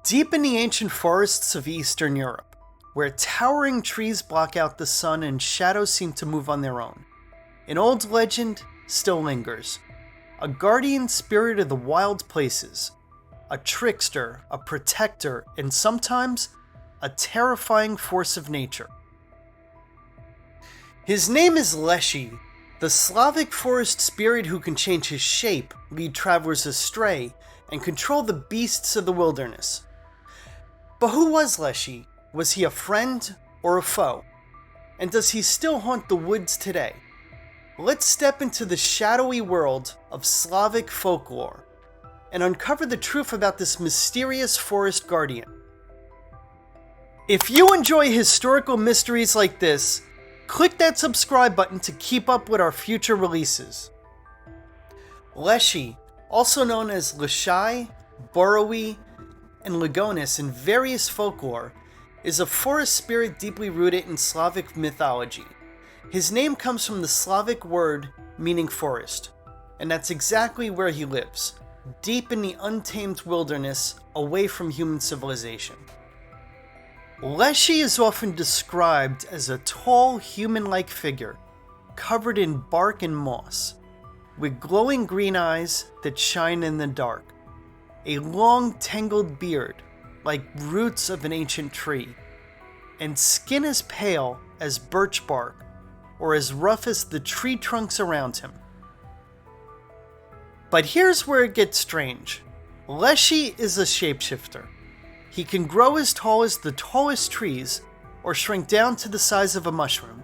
Deep in the ancient forests of Eastern Europe, where towering trees block out the sun and shadows seem to move on their own, an old legend still lingers. A guardian spirit of the wild places, a trickster, a protector, and sometimes a terrifying force of nature. His name is Leshy, the Slavic forest spirit who can change his shape, lead travelers astray, and control the beasts of the wilderness. But who was Leshy? Was he a friend or a foe? And does he still haunt the woods today? Let's step into the shadowy world of Slavic folklore and uncover the truth about this mysterious forest guardian. If you enjoy historical mysteries like this, click that subscribe button to keep up with our future releases. Leshy, also known as Leshy, Borowy, and Lagonis in various folklore, is a forest spirit deeply rooted in Slavic mythology. His name comes from the Slavic word meaning forest, and that's exactly where he lives, deep in the untamed wilderness away from human civilization. Leshy is often described as a tall, human-like figure, covered in bark and moss, with glowing green eyes that shine in the dark, a long, tangled beard like roots of an ancient tree, and skin as pale as birch bark or as rough as the tree trunks around him. But here's where it gets strange. Leshy is a shapeshifter. He can grow as tall as the tallest trees or shrink down to the size of a mushroom.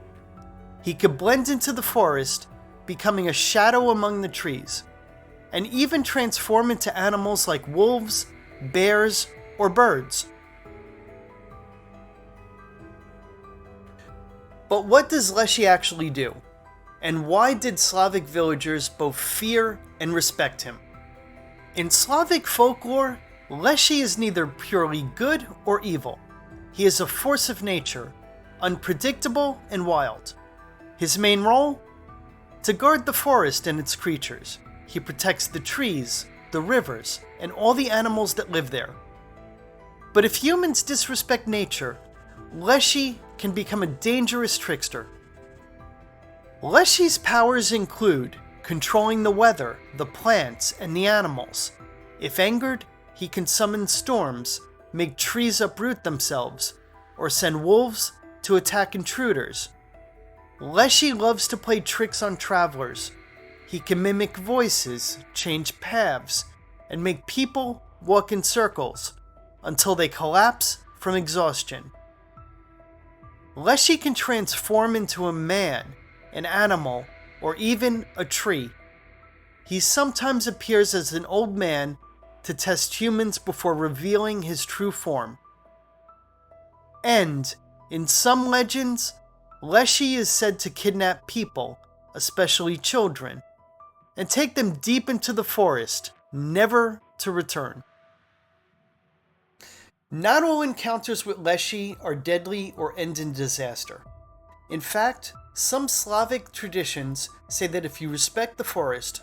He could blend into the forest, becoming a shadow among the trees, and even transform into animals like wolves, bears, or birds. But what does Leshy actually do? And why did Slavic villagers both fear and respect him? In Slavic folklore, Leshy is neither purely good or evil. He is a force of nature, unpredictable and wild. His main role? To guard the forest and its creatures. He protects the trees, the rivers, and all the animals that live there. But if humans disrespect nature, Leshy can become a dangerous trickster. Leshy's powers include controlling the weather, the plants, and the animals. If angered, he can summon storms, make trees uproot themselves, or send wolves to attack intruders. Leshy loves to play tricks on travelers. He can mimic voices, change paths, and make people walk in circles until they collapse from exhaustion. Leshy can transform into a man, an animal, or even a tree. He sometimes appears as an old man to test humans before revealing his true form. And, in some legends, Leshy is said to kidnap people, especially children, and take them deep into the forest, never to return. Not all encounters with Leshy are deadly or end in disaster. In fact, some Slavic traditions say that if you respect the forest,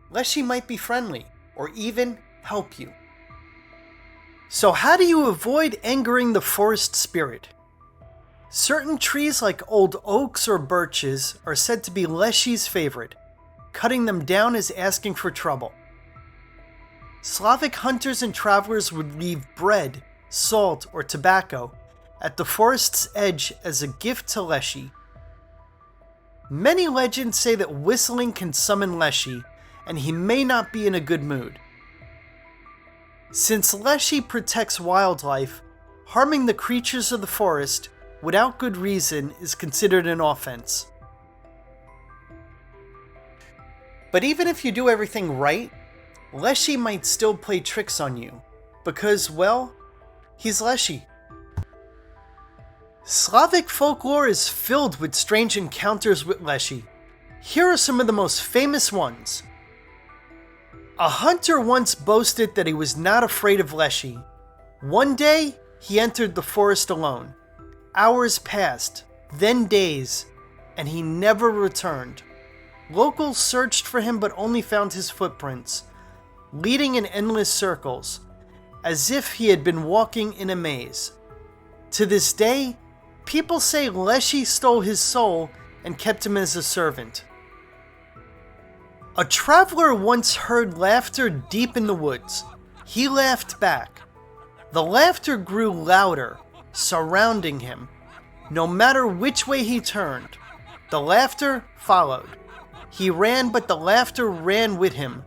Leshy might be friendly, or even help you. So how do you avoid angering the forest spirit? Certain trees like old oaks or birches are said to be Leshy's favorite. Cutting them down is asking for trouble. Slavic hunters and travelers would leave bread, salt, or tobacco at the forest's edge as a gift to Leshy. Many legends say that whistling can summon Leshy, and he may not be in a good mood. Since Leshy protects wildlife, harming the creatures of the forest without good reason is considered an offense. But even if you do everything right, Leshy might still play tricks on you, because, well, he's Leshy. Slavic folklore is filled with strange encounters with Leshy. Here are some of the most famous ones. A hunter once boasted that he was not afraid of Leshy. One day, he entered the forest alone. Hours passed, then days, and he never returned. Locals searched for him but only found his footprints, leading in endless circles, as if he had been walking in a maze. To this day, people say Leshy stole his soul and kept him as a servant. A traveler once heard laughter deep in the woods. He laughed back. The laughter grew louder, surrounding him. No matter which way he turned, the laughter followed. He ran, but the laughter ran with him.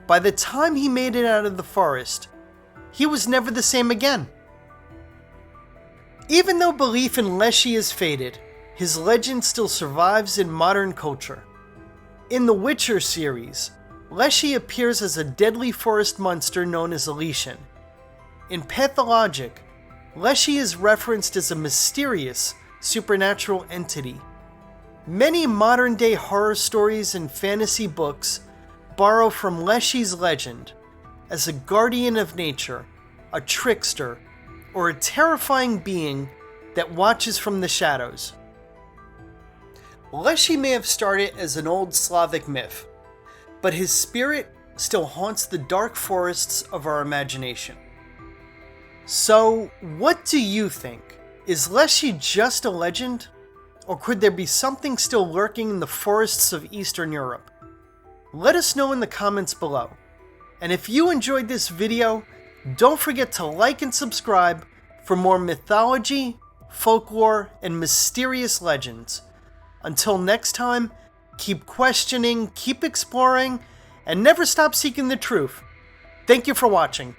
By the time he made it out of the forest, he was never the same again. Even though belief in Leshy has faded, his legend still survives in modern culture. In the Witcher series, Leshy appears as a deadly forest monster known as a Legion. In Pathologic, Leshy is referenced as a mysterious, supernatural entity. Many modern-day horror stories and fantasy books borrow from Leshy's legend as a guardian of nature, a trickster, or a terrifying being that watches from the shadows. Leshy may have started as an old Slavic myth, but his spirit still haunts the dark forests of our imagination. So, what do you think? Is Leshy just a legend? Or could there be something still lurking in the forests of Eastern Europe? Let us know in the comments below. And if you enjoyed this video, don't forget to like and subscribe for more mythology, folklore, and mysterious legends. Until next time, keep questioning, keep exploring, and never stop seeking the truth. Thank you for watching.